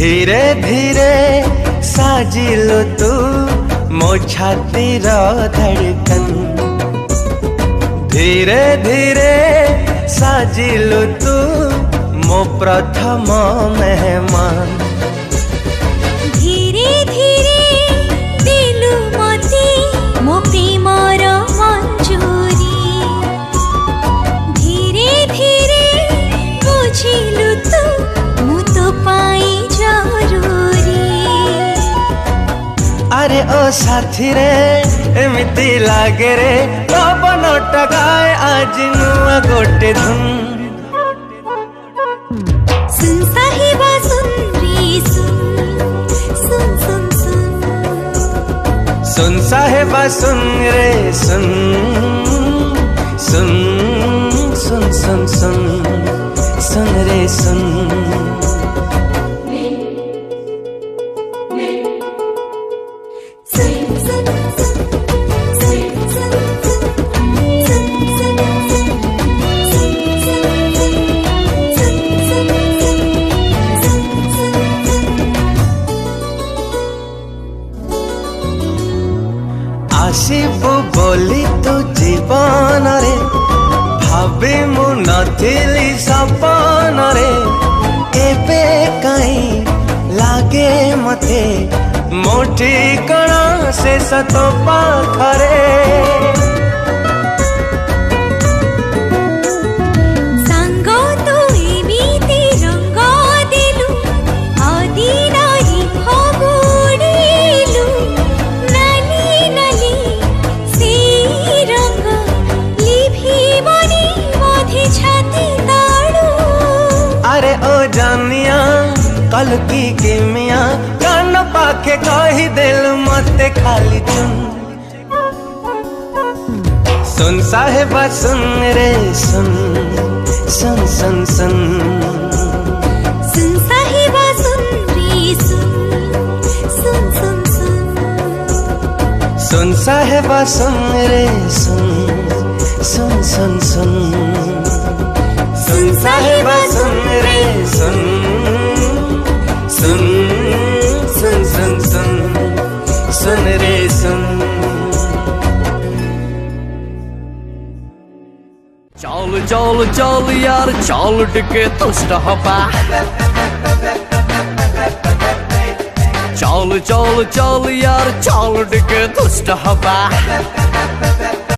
धीरे धीरे साजिलु तू मो छातीर धड़कन। धीरे धीरे साजिलु तू मो प्रथम मेहमान। धीरे धीरे दिलु मते मो प्रेमर मंजूरी। धीरे धीरे बुझिलु तू मु तो पाई जरूरी। अरे ओ साथी रे एमिति लागे रे पवन टगाए आज नुआ गोटे धुन। सुन साहिबा सुन रे सुन सुन सुन सुन। सुन साहिबा सुन रे सुन सुन सुन सुन सुन सुन रे सुन। आसिबु बोली तू जीवन रे भाभी मु नथिली सपन रे। एबे कहीं लागे मते मो ठिकाना से सतो पाखरे। अरे ओ जानिया कल की किमिया कान पाखे कही दिल मते खाली चुन। सुन साहिबा सुन रे सुन सुन सुन सुन। सुन साहिबा सुन रे सुन सुन सुन सुन। सुन साहिबा सुन रे सुन सुन सुन सुन। सुन साहिबा सुन रे सुन सुन सुन सुन सुन सुन रे सुन। चल चल चल यार चल टिके तुष्ट हबा। चल चल चल यार चल टिके तुष्ट हबा।